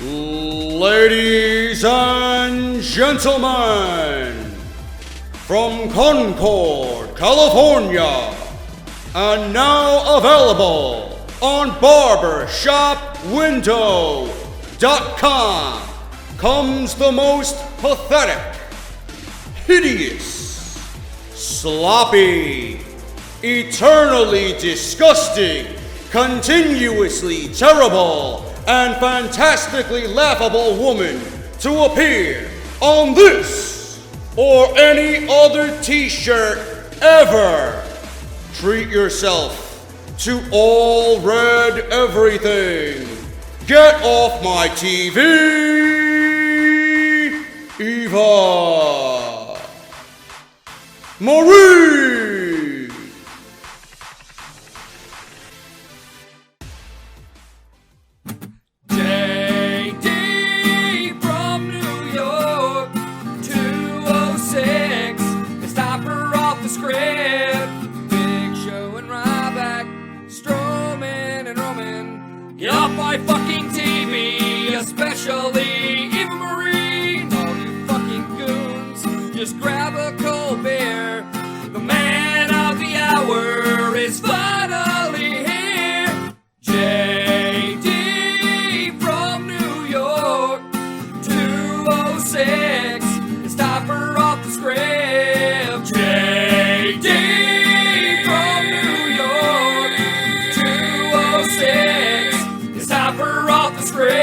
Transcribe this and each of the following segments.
Ladies and gentlemen, from Concord, California, and now available on barbershopwindow.com comes the most pathetic, hideous, sloppy, eternally disgusting, continuously terrible, and fantastically laughable woman to appear on this or any other t-shirt ever. Treat yourself to all red everything. Get off my TV, Eva Marie. My fucking TV, especially Eva Marie, and all you fucking goons, just grab a cold beer. The man of the hour is finally here. JD from New York, 206, it's time for Off The Script. JD from New York, 206. Time for Off The Script.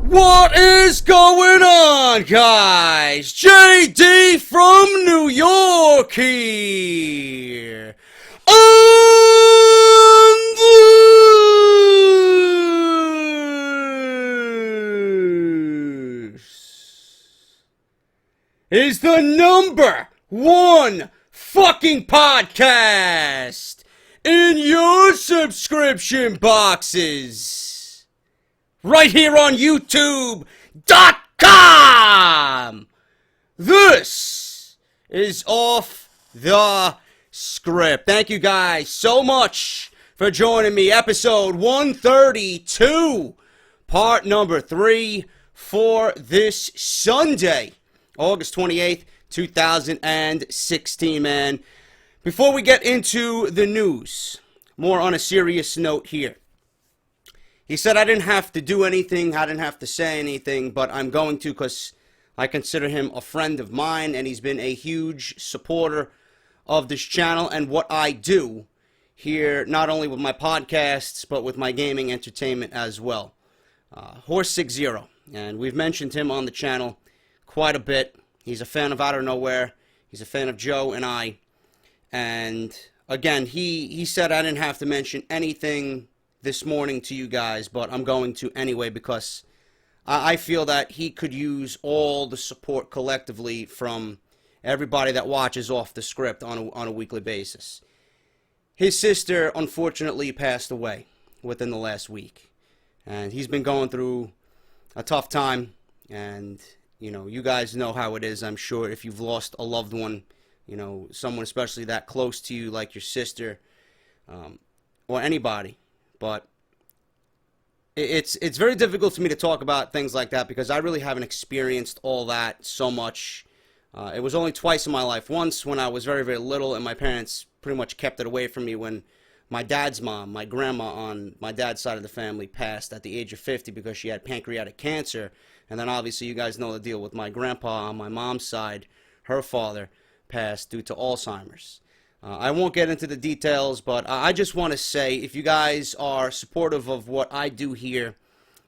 What is going on, guys? JD from New York here. And this is the #1 fucking podcast in your subscription boxes. Right here on YouTube.com. This is Off The Script. Thank you guys so much for joining me. Episode 132, part number 3 for this Sunday. August 28th, 2016, man. Before we get into the news, more on a serious note here. He said I didn't have to do anything, I didn't have to say anything, but I'm going to because I consider him a friend of mine, and he's been a huge supporter of this channel and what I do here, not only with my podcasts, but with my gaming entertainment as well. HORSESIXZERO, and we've mentioned him on the channel quite a bit. He's a fan of Out of Nowhere. He's a fan of Joe and I. And again, he said I didn't have to mention anything this morning to you guys, but I'm going to anyway because I feel that he could use all the support collectively from everybody that watches Off The Script on a weekly basis. His sister unfortunately passed away within the last week. And he's been going through a tough time, and you know, you guys know how it is, I'm sure, if you've lost a loved one, you know, someone especially that close to you, like your sister, or anybody. But it's very difficult for me to talk about things like that because I really haven't experienced all that so much. It was only twice in my life. Once when I was very, very little, and my parents pretty much kept it away from me when my dad's mom, my grandma on my dad's side of the family, passed at the age of 50 because she had pancreatic cancer. And then obviously you guys know the deal with my grandpa on my mom's side. Her father passed due to Alzheimer's. I won't get into the details, but I just want to say, if you guys are supportive of what I do here,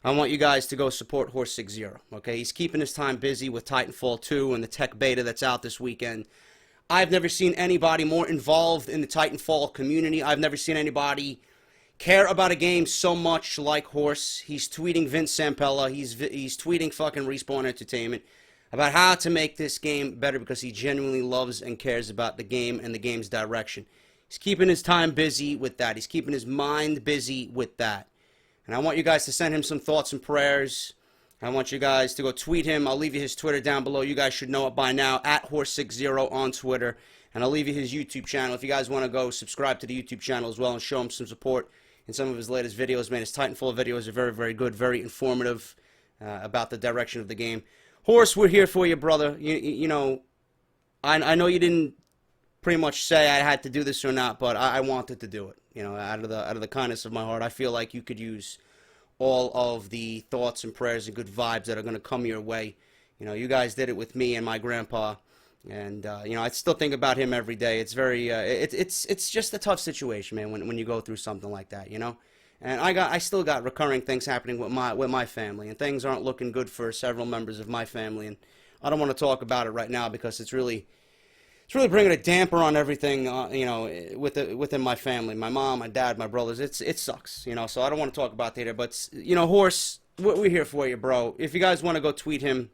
I want you guys to go support HORSESIXZERO, okay? He's keeping his time busy with Titanfall 2 and the tech beta that's out this weekend. I've never seen anybody more involved in the Titanfall community. I've never seen anybody care about a game so much like Horse. He's tweeting Vince Sampella. He's tweeting fucking Respawn Entertainment about how to make this game better because he genuinely loves and cares about the game and the game's direction. He's keeping his time busy with that. He's keeping his mind busy with that. And I want you guys to send him some thoughts and prayers. I want you guys to go tweet him. I'll leave you his Twitter down below. You guys should know it by now, at HORSESIXZERO on Twitter. And I'll leave you his YouTube channel. If you guys want to go subscribe to the YouTube channel as well and show him some support in some of his latest videos, man. His Titanfall videos are very, very good, very informative about the direction of the game. Horse, we're here for you, brother. You know, I know you didn't pretty much say I had to do this or not, but I wanted to do it. You know, out of the kindness of my heart, I feel like you could use all of the thoughts and prayers and good vibes that are going to come your way. You know, you guys did it with me and my grandpa, and you know, I still think about him every day. It's very, it's just a tough situation, man, when you go through something like that, you know. And I still got recurring things happening with my family, and things aren't looking good for several members of my family, and I don't want to talk about it right now because it's really bringing a damper on everything, you know, within my family, my mom, my dad, my brothers. It sucks, you know. So I don't want to talk about that here, but you know, Horse, we're here for you, bro. If you guys want to go tweet him,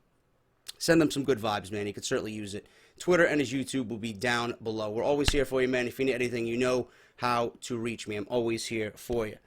send him some good vibes, man. He could certainly use it. Twitter and his YouTube will be down below. We're always here for you, man. If you need anything, you know how to reach me. I'm always here for you.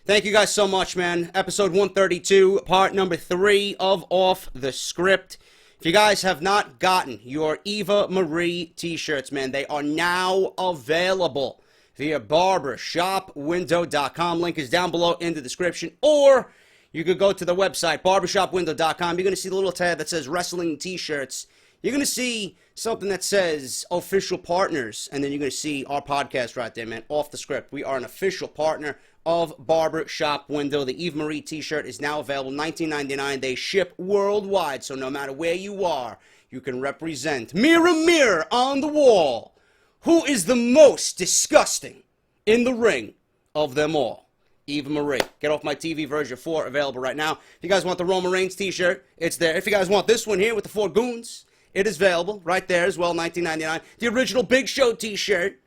Thank you guys so much, man. Episode 132, part number 3 of Off the Script. If you guys have not gotten your Eva Marie t-shirts, man, they are now available via barbershopwindow.com. Link is down below in the description. Or you could go to the website, barbershopwindow.com. You're going to see the little tab that says wrestling t-shirts. You're going to see something that says official partners. And then you're going to see our podcast right there, man, Off the Script. We are an official partner of Barbershop Window. The Eve Marie t-shirt is now available, $19.99. They ship worldwide, so no matter where you are, you can represent. Mirror, mirror on the wall, who is the most disgusting in the ring of them all? Eva Marie. Get Off My TV version 4 available right now. If you guys want the Roman Reigns t-shirt, it's there. If you guys want this one here with the 4 goons, it is available right there as well, $19.99. The original Big Show t-shirt,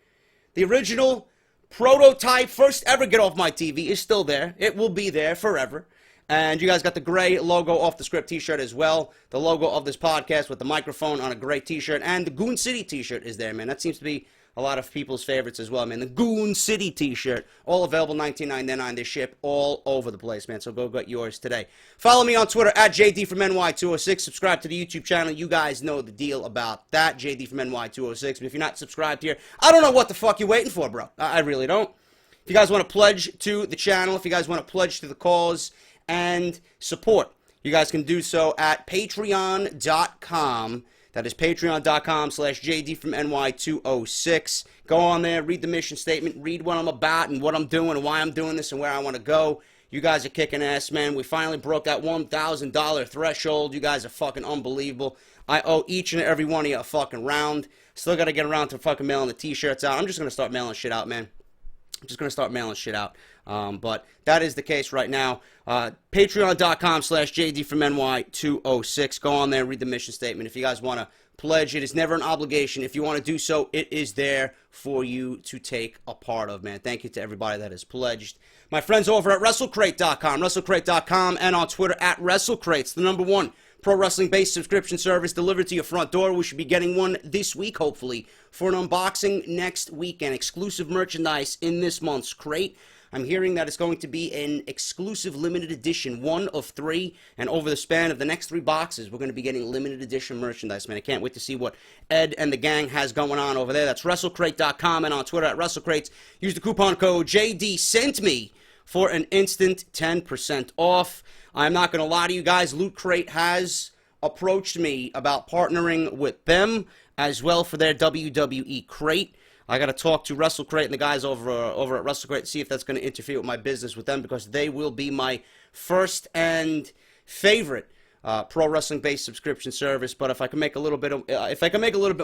the original prototype, first ever Get Off My TV, is still there. It will be there forever. And you guys got the gray logo Off the Script t-shirt as well. The logo of this podcast with the microphone on a gray t-shirt. And the Goon City t-shirt is there, man. That seems to be a lot of people's favorites as well, man. The Goon City t-shirt, all available, $19.99. They ship all over the place, man. So go get yours today. Follow me on Twitter at JD from NY206. Subscribe to the YouTube channel. You guys know the deal about that, JD from NY206. But if you're not subscribed here, I don't know what the fuck you're waiting for, bro. I really don't. If you guys want to pledge to the channel, if you guys want to pledge to the cause and support, you guys can do so at patreon.com. That is patreon.com/JD from NY206. Go on there, read the mission statement, read what I'm about and what I'm doing and why I'm doing this and where I want to go. You guys are kicking ass, man. We finally broke that $1,000 threshold. You guys are fucking unbelievable. I owe each and every one of you a fucking round. Still got to get around to fucking mailing the t-shirts out. I'm just going to start mailing shit out, man. I'm just going to start mailing shit out. But that is the case right now. Patreon.com/JD from NY206. Go on there, read the mission statement. If you guys want to pledge, it is never an obligation. If you want to do so, it is there for you to take a part of, man. Thank you to everybody that has pledged. My friends over at WrestleCrate.com, WrestleCrate.com, and on Twitter at WrestleCrates, the #1 pro wrestling-based subscription service delivered to your front door. We should be getting one this week, hopefully, for an unboxing next weekend. Exclusive merchandise in this month's crate. I'm hearing that it's going to be an exclusive limited edition, 1 of 3, and over the span of the next 3 boxes, we're going to be getting limited edition merchandise, man. I can't wait to see what Ed and the gang has going on over there. That's WrestleCrate.com, and on Twitter at WrestleCrates. Use the coupon code JDSENTME for an instant 10% off. I'm not going to lie to you guys, Loot Crate has approached me about partnering with them as well for their WWE crate. I got to talk to WrestleCrate and the guys over at WrestleCrate to see if that's going to interfere with my business with them, because they will be my first and favorite pro wrestling based subscription service. But if I can make a little bit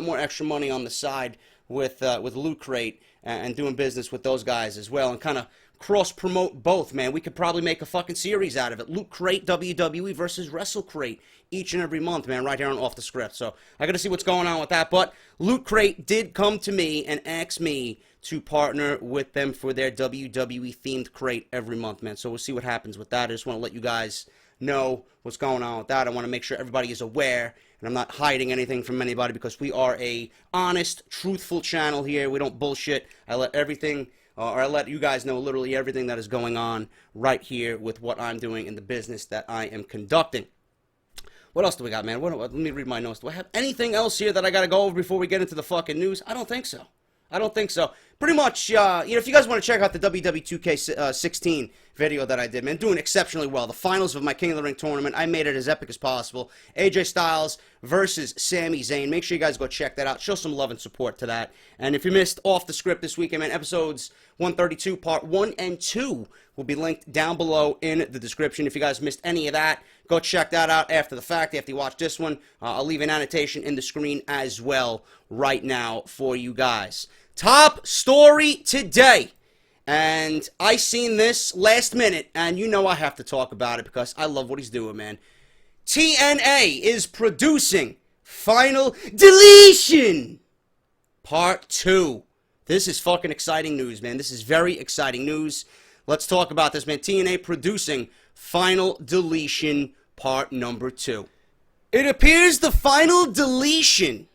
more extra money on the side with Loot Crate and doing business with those guys as well, and kind of cross promote both, man, we could probably make a fucking series out of it. Loot Crate WWE versus WrestleCrate each and every month, man, right here on Off the Script. So I got to see what's going on with that. But Loot Crate did come to me and ask me to partner with them for their WWE themed crate every month, man. So we'll see what happens with that. I just want to let you guys know what's going on with that. I want to make sure everybody is aware, and I'm not hiding anything from anybody, because we are a honest, truthful channel here. We don't bullshit. I let you guys know literally everything that is going on right here with what I'm doing in the business that I am conducting. What else do we got, man? Let me read my notes. Do I have anything else here that I got to go over before we get into the fucking news? I don't think so. Pretty much, if you guys want to check out the WWE 2K16 video that I did, man, doing exceptionally well. The finals of my King of the Ring tournament, I made it as epic as possible. AJ Styles versus Sami Zayn. Make sure you guys go check that out. Show some love and support to that. And if you missed Off the Script this weekend, man, episodes 132, part 1 and 2 will be linked down below in the description. If you guys missed any of that, go check that out after the fact, after you watch this one. I'll leave an annotation in the screen as well right now for you guys. Top story today, and I seen this last minute, and you know I have to talk about it because I love what he's doing, man. TNA is producing Final Deletion Part 2. This is fucking exciting news, man. This is very exciting news. Let's talk about this, man. TNA producing Final Deletion Part number 2. It appears the Final Deletion,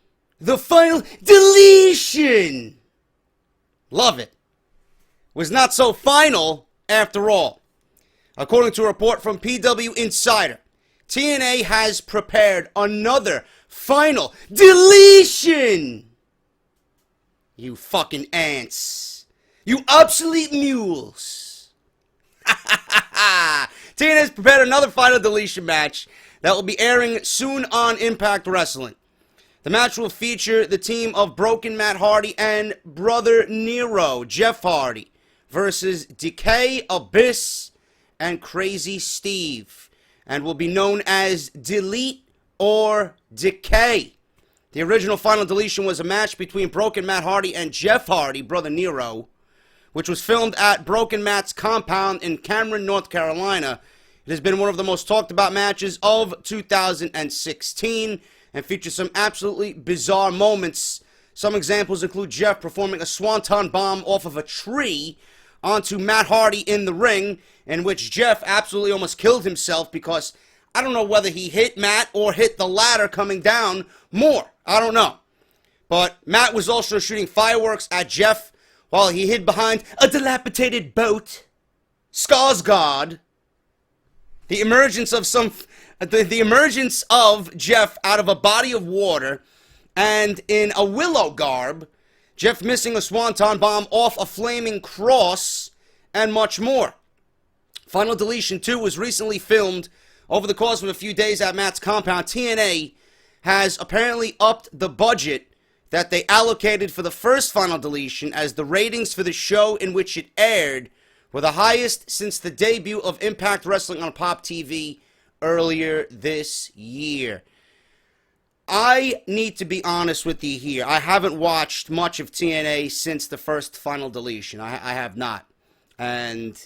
love it, was not so final after all. According to a report from PW Insider, TNA has prepared another Final Deletion. You fucking ants. You obsolete mules. TNA has prepared another Final Deletion match that will be airing soon on Impact Wrestling. The match will feature the team of Broken Matt Hardy and Brother Nero, Jeff Hardy, versus Decay, Abyss, and Crazy Steve, and will be known as Delete or Decay. The original Final Deletion was a match between Broken Matt Hardy and Jeff Hardy, Brother Nero, which was filmed at Broken Matt's compound in Cameron, North Carolina. It has been one of the most talked about matches of 2016, and features some absolutely bizarre moments. Some examples include Jeff performing a swanton bomb off of a tree onto Matt Hardy in the ring, in which Jeff absolutely almost killed himself because I don't know whether he hit Matt or hit the ladder coming down more. I don't know. But Matt was also shooting fireworks at Jeff while he hid behind a dilapidated boat. Skarsgård. The emergence of Jeff out of a body of water, and in a willow garb, Jeff missing a swanton bomb off a flaming cross, and much more. Final Deletion 2 was recently filmed over the course of a few days at Matt's compound. TNA has apparently upped the budget that they allocated for the first Final Deletion, as the ratings for the show in which it aired were the highest since the debut of Impact Wrestling on Pop TV earlier this year. I need to be honest with you here. I haven't watched much of TNA since the first Final Deletion. I have not. And,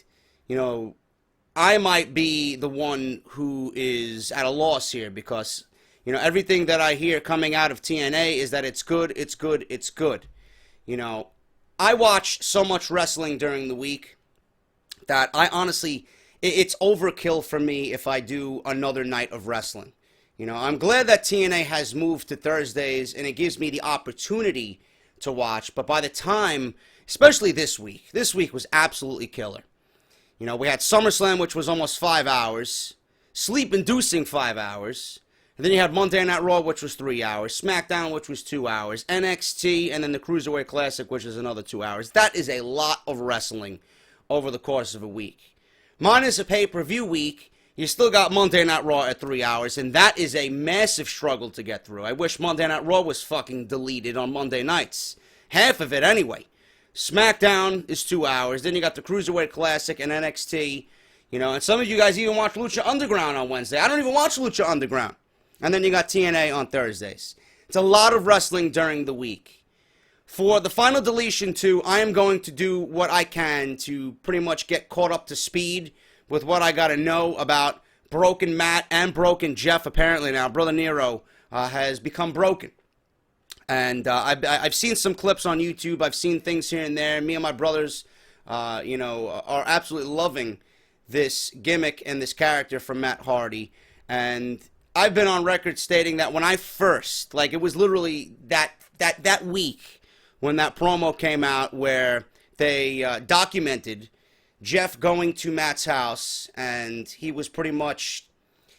I might be the one who is at a loss here because, everything that I hear coming out of TNA is that it's good, it's good, it's good. I watch so much wrestling during the week that I honestly, it's overkill for me if I do another night of wrestling. I'm glad that TNA has moved to Thursdays, and it gives me the opportunity to watch. But by the time, especially this week was absolutely killer. We had SummerSlam, which was almost 5 hours, sleep-inducing 5 hours, and then you had Monday Night Raw, which was 3 hours, SmackDown, which was 2 hours, NXT, and then the Cruiserweight Classic, which is another 2 hours. That is a lot of wrestling over the course of a week. Minus a pay-per-view week, you still got Monday Night Raw at 3 hours, and that is a massive struggle to get through. I wish Monday Night Raw was fucking deleted on Monday nights. Half of it anyway. SmackDown is 2 hours, then you got the Cruiserweight Classic and NXT, and some of you guys even watch Lucha Underground on Wednesday. I don't even watch Lucha Underground. And then you got TNA on Thursdays. It's a lot of wrestling during the week. For the Final Deletion 2, I am going to do what I can to pretty much get caught up to speed with what I got to know about Broken Matt and Broken Jeff. Apparently now, Brother Nero has become broken. And I've seen some clips on YouTube. I've seen things here and there. Me and my brothers, are absolutely loving this gimmick and this character from Matt Hardy. And I've been on record stating that when I first, it was literally that week, when that promo came out where they documented Jeff going to Matt's house, and he was pretty much,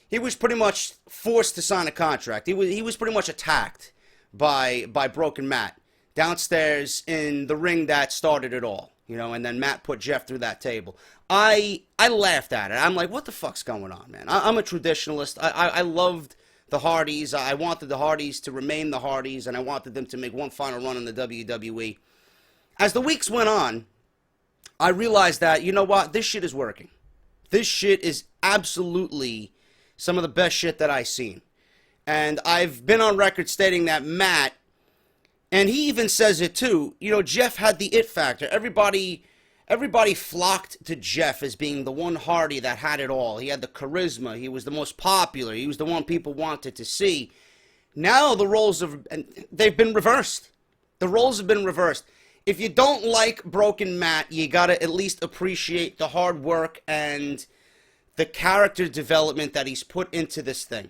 he was pretty much forced to sign a contract. He was pretty much attacked by Broken Matt downstairs in the ring that started it all, you know, and then Matt put Jeff through that table. I laughed at it. I'm like, what the fuck's going on, man? I'm a traditionalist. I loved the Hardys. I wanted the Hardys to remain the Hardys, and I wanted them to make one final run in the WWE. As the weeks went on, I realized that, you know what, this shit is working. This shit is absolutely some of the best shit that I've seen. And I've been on record stating that Matt, and he even says it too, you know, Jeff had the it factor. Everybody flocked to Jeff as being the one Hardy that had it all. He had the charisma. He was the most popular. He was the one people wanted to see. Now the roles they've been reversed. The roles have been reversed. If you don't like Broken Matt, you gotta at least appreciate the hard work and the character development that he's put into this thing.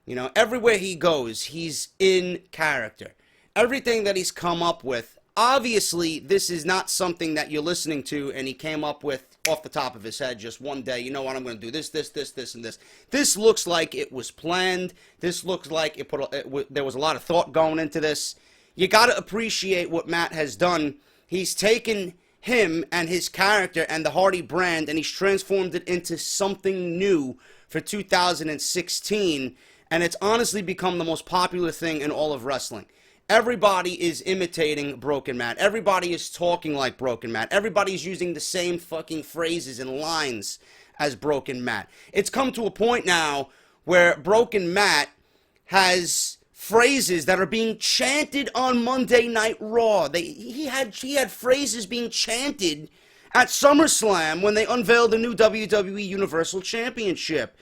You know, everywhere he goes, he's in character. Everything that he's come up with, obviously, this is not something that you're listening to and he came up with off the top of his head just one day. You know what, I'm going to do this, and this. This looks like it was planned. This looks like there was a lot of thought going into this. You got to appreciate what Matt has done. He's taken him and his character and the Hardy brand and he's transformed it into something new for 2016. And it's honestly become the most popular thing in all of wrestling. Everybody is imitating Broken Matt. Everybody is talking like Broken Matt. Everybody's using the same fucking phrases and lines as Broken Matt. It's come to a point now where Broken Matt has phrases that are being chanted on Monday Night Raw. He had phrases being chanted at SummerSlam when they unveiled the new WWE Universal Championship.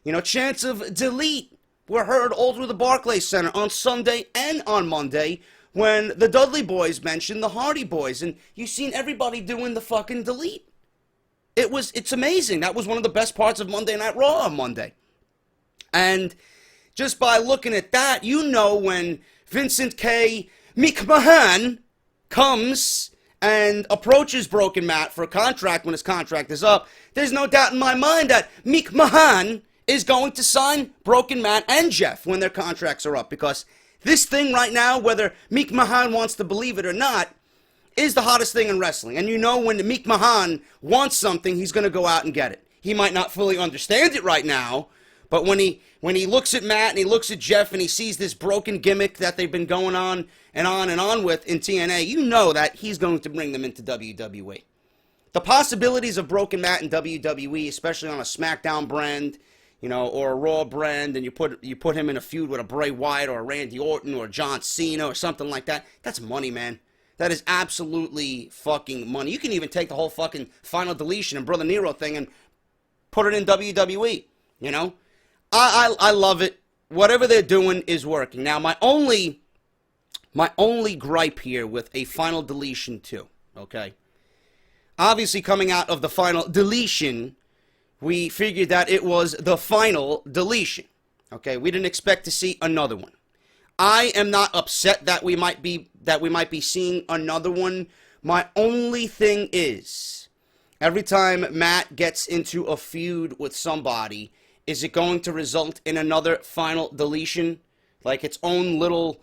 You know, chants of delete were heard all through the Barclays Center on Sunday and on Monday when the Dudley Boys mentioned the Hardy Boys, and you've seen everybody doing the fucking delete. It's amazing. That was one of the best parts of Monday Night Raw on Monday. And just by looking at that, you know when Vincent K. McMahon comes and approaches Broken Matt for a contract when his contract is up, there's no doubt in my mind that McMahon is going to sign Broken Matt and Jeff when their contracts are up, because this thing right now, whether McMahon wants to believe it or not, is the hottest thing in wrestling. And you know when McMahon wants something, he's going to go out and get it. He might not fully understand it right now, but when he looks at Matt and he looks at Jeff and he sees this broken gimmick that they've been going on and on with in TNA, you know that he's going to bring them into WWE. The possibilities of Broken Matt in WWE, especially on a Smackdown brand, you know, or a Raw brand, and you put him in a feud with a Bray Wyatt or a Randy Orton or John Cena or something like that, that's money, man. That is absolutely fucking money. You can even take the whole fucking Final Deletion and Brother Nero thing and put it in WWE, you know? I love it. Whatever they're doing is working. Now, my only gripe here with a Final Deletion 2, okay? Obviously, coming out of the Final Deletion, we figured that it was the final deletion. Okay, we didn't expect to see another one. I am not upset that we might be seeing another one. My only thing is, every time Matt gets into a feud with somebody, is it going to result in another final deletion? Like its own little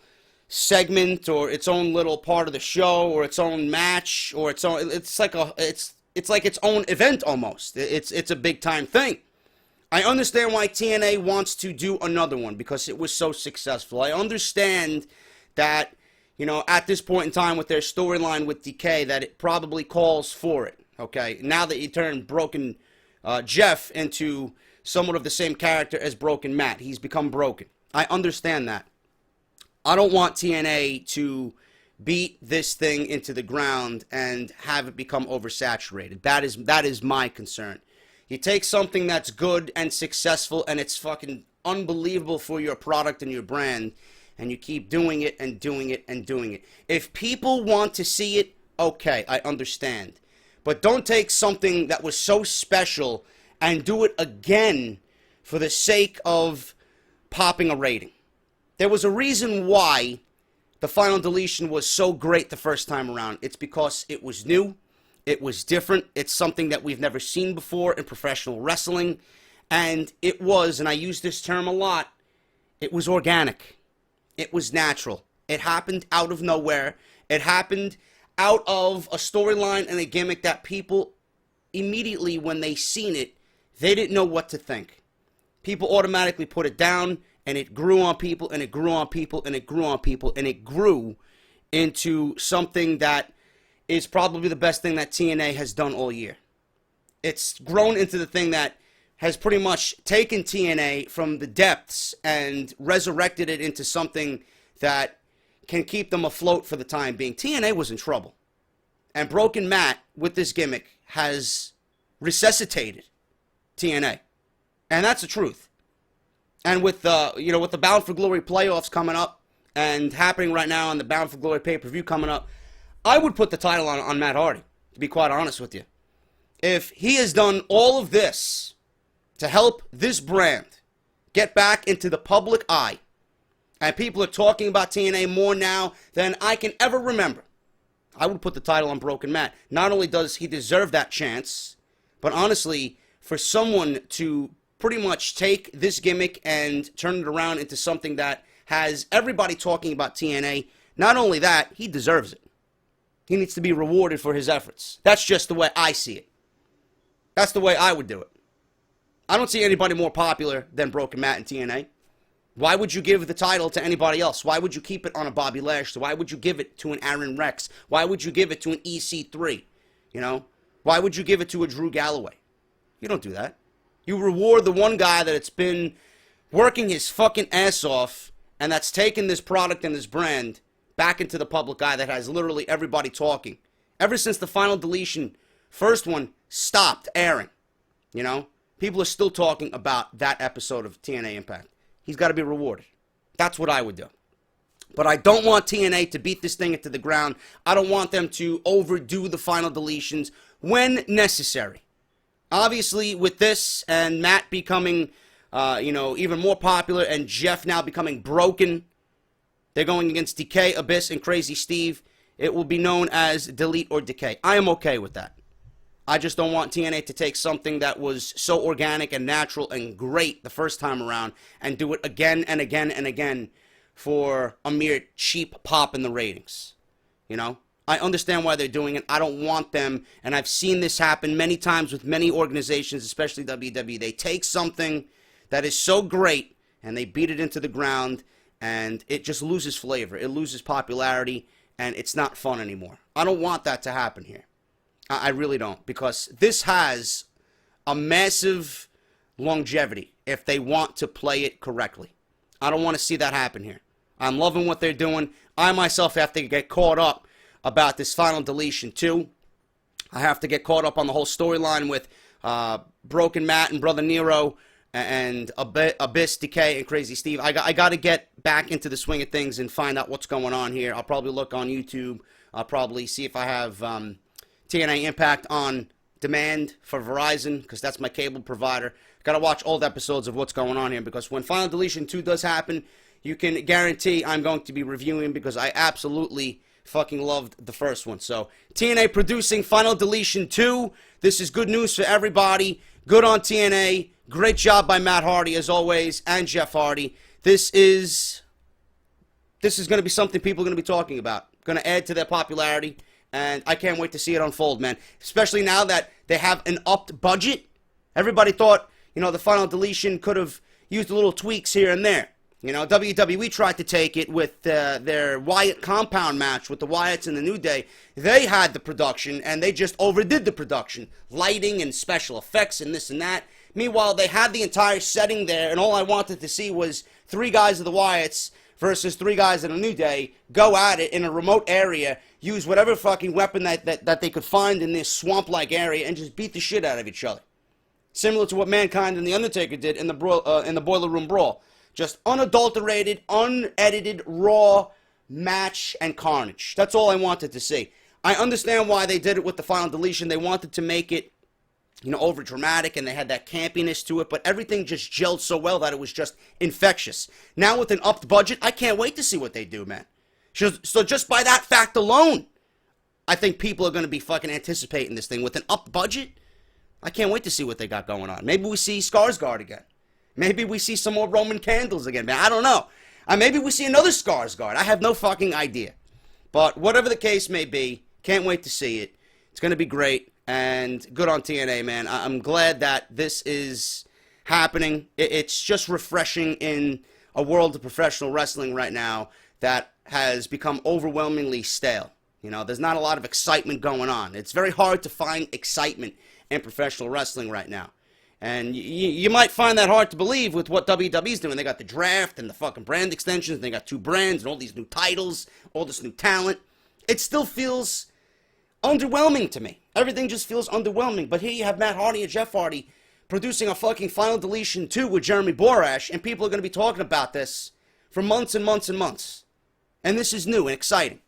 segment or its own little part of the show or its own match or its own, it's like its own event almost. It's a big time thing. I understand why TNA wants to do another one because it was so successful. I understand that, you know, at this point in time with their storyline with Decay, that it probably calls for it. Okay, now that you turn Broken Jeff into somewhat of the same character as Broken Matt, he's become broken. I understand that. I don't want TNA to beat this thing into the ground and have it become oversaturated. That is my concern. You take something that's good and successful and it's fucking unbelievable for your product and your brand, and you keep doing it and doing it and doing it. If people want to see it, okay, I understand. But don't take something that was so special and do it again for the sake of popping a rating. There was a reason why the Final Deletion was so great the first time around. It's because it was new, it was different, it's something that we've never seen before in professional wrestling, And it was, and I use this term a lot, it was organic. It was natural. It happened out of nowhere. It happened out of a storyline and a gimmick that people immediately, when they seen it, they didn't know what to think. People automatically put it down, and it grew on people, and it grew on people, and it grew on people, and it grew into something that is probably the best thing that TNA has done all year. It's grown into the thing that has pretty much taken TNA from the depths and resurrected it into something that can keep them afloat for the time being. TNA was in trouble. And Broken Matt, with this gimmick, has resuscitated TNA. And that's the truth. And with the Bound for Glory playoffs coming up and happening right now, and the Bound for Glory pay-per-view coming up, I would put the title on Matt Hardy, to be quite honest with you. If he has done all of this to help this brand get back into the public eye, and people are talking about TNA more now than I can ever remember, I would put the title on Broken Matt. Not only does he deserve that chance, but honestly, for someone to pretty much take this gimmick and turn it around into something that has everybody talking about TNA, not only that, he deserves it. He needs to be rewarded for his efforts. That's just the way I see it. That's the way I would do it. I don't see anybody more popular than Broken Matt in TNA. Why would you give the title to anybody else? Why would you keep it on a Bobby Lashley? Why would you give it to an Aaron Rex? Why would you give it to an EC3? Why would you give it to a Drew Galloway? You don't do that. You reward the one guy that it's been working his fucking ass off, and that's taken this product and this brand back into the public eye, that has literally everybody talking. Ever since the Final Deletion first one stopped airing, people are still talking about that episode of TNA Impact. He's got to be rewarded. That's what I would do. But I don't want TNA to beat this thing into the ground. I don't want them to overdo the Final Deletions when necessary. Obviously, with this and Matt becoming, even more popular, and Jeff now becoming broken, they're going against Decay, Abyss, and Crazy Steve. It will be known as Delete or Decay. I am okay with that. I just don't want TNA to take something that was so organic and natural and great the first time around and do it again and again and again for a mere cheap pop in the ratings. I understand why they're doing it. I don't want them, and I've seen this happen many times with many organizations, especially WWE. They take something that is so great and they beat it into the ground, and it just loses flavor. It loses popularity, and it's not fun anymore. I don't want that to happen here. I really don't, because this has a massive longevity if they want to play it correctly. I don't want to see that happen here. I'm loving what they're doing. I myself have to get caught up about this Final Deletion too. I have to get caught up on the whole storyline with Broken Matt and Brother Nero and Abyss, Decay, and Crazy Steve. I got to get back into the swing of things and find out what's going on here. I'll probably look on YouTube. I'll probably see if I have TNA Impact on demand for Verizon, because that's my cable provider. Got to watch old episodes of what's going on here, because when Final Deletion 2 does happen, you can guarantee I'm going to be reviewing, because I absolutely fucking loved the first one. So, TNA producing Final Deletion 2. This is good news for everybody. Good on TNA. Great job by Matt Hardy, as always, and Jeff Hardy. This is going to be something people are going to be talking about. Going to add to their popularity, and I can't wait to see it unfold, man. Especially now that they have an upped budget. Everybody thought, the Final Deletion could have used a little tweaks here and there. WWE tried to take it with their Wyatt compound match with the Wyatts and the New Day. They had the production, and they just overdid the production. Lighting and special effects and this and that. Meanwhile, they had the entire setting there, and all I wanted to see was 3 guys of the Wyatts versus 3 guys in a New Day go at it in a remote area, use whatever fucking weapon that they could find in this swamp-like area, and just beat the shit out of each other. Similar to what Mankind and The Undertaker did in the Boiler Room Brawl. Just unadulterated, unedited, raw match and carnage. That's all I wanted to see. I understand why they did it with the Final Deletion. They wanted to make it, over dramatic, and they had that campiness to it, but everything just gelled so well that it was just infectious. Now with an upped budget, I can't wait to see what they do, man. So just by that fact alone, I think people are going to be fucking anticipating this thing. With an upped budget, I can't wait to see what they got going on. Maybe we see Skarsgård again. Maybe we see some more Roman candles again, man. I don't know. Maybe we see another Skarsgård. I have no fucking idea. But whatever the case may be, can't wait to see it. It's going to be great, and good on TNA, man. I'm glad that this is happening. It's just refreshing in a world of professional wrestling right now that has become overwhelmingly stale. You know, there's not a lot of excitement going on. It's very hard to find excitement in professional wrestling right now. And you might find that hard to believe with what WWE's doing. They got the draft and the fucking brand extensions, and they got 2 brands and all these new titles, all this new talent. It still feels underwhelming to me. Everything just feels underwhelming. But here you have Matt Hardy and Jeff Hardy producing a fucking Final Deletion 2 with Jeremy Borash, and people are going to be talking about this for months and months and months. And this is new and exciting.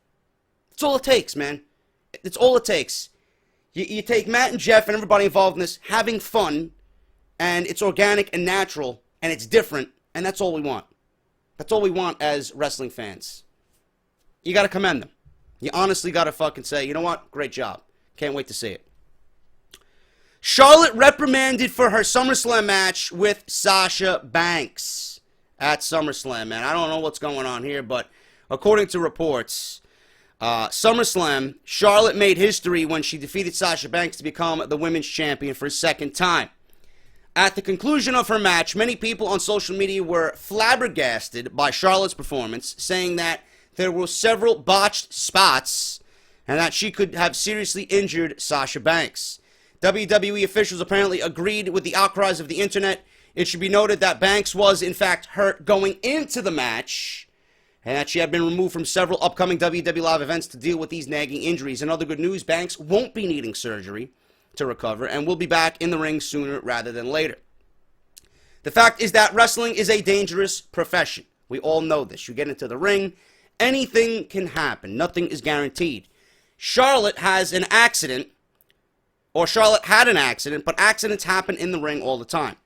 That's all it takes, man. It's all it takes. You take Matt and Jeff and everybody involved in this having fun, and it's organic and natural, and it's different, and that's all we want. That's all we want as wrestling fans. You got to commend them. You honestly got to fucking say, you know what? Great job. Can't wait to see it. Charlotte reprimanded for her SummerSlam match with Sasha Banks at SummerSlam, man. I don't know what's going on here, but according to reports, SummerSlam, Charlotte made history when she defeated Sasha Banks to become the women's champion for a second time. At the conclusion of her match, many people on social media were flabbergasted by Charlotte's performance, saying that there were several botched spots and that she could have seriously injured Sasha Banks. WWE officials apparently agreed with the outcries of the internet. It should be noted that Banks was, in fact, hurt going into the match, and that she had been removed from several upcoming WWE Live events to deal with these nagging injuries. In other good news, Banks won't be needing surgery to recover and will be back in the ring sooner rather than later. The fact is that wrestling is a dangerous profession. We all know this. You get into the ring, anything can happen. Nothing is guaranteed. Charlotte has an accident, or Charlotte had an accident, but accidents happen in the ring all the time.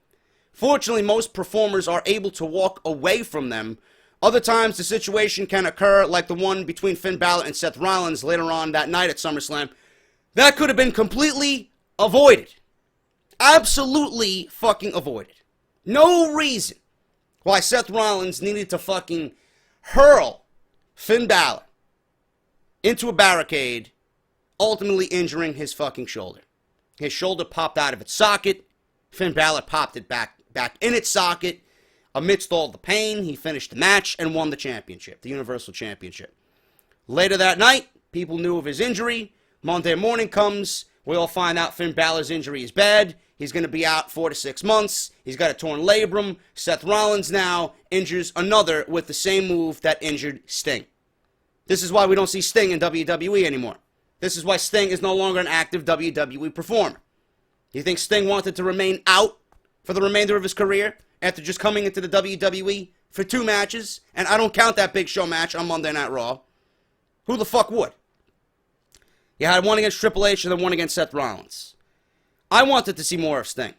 Fortunately, most performers are able to walk away from them. Other times, the situation can occur like the one between Finn Balor and Seth Rollins later on that night at SummerSlam. That could have been completely avoided. Absolutely fucking avoided. No reason why Seth Rollins needed to fucking hurl Finn Balor into a barricade, ultimately injuring his fucking shoulder. His shoulder popped out of its socket. Finn Balor popped it back in its socket. Amidst all the pain, he finished the match and won the championship, the Universal Championship. Later that night, people knew of his injury. Monday morning comes, we all find out Finn Balor's injury is bad. He's going to be out 4 to 6 months. He's got a torn labrum. Seth Rollins now injures another with the same move that injured Sting. This is why we don't see Sting in WWE anymore. This is why Sting is no longer an active WWE performer. You think Sting wanted to remain out for the remainder of his career after just coming into the WWE for 2 matches? And I don't count that Big Show match on Monday Night Raw. Who the fuck would? You had one against Triple H and then one against Seth Rollins. I wanted to see more of Sting.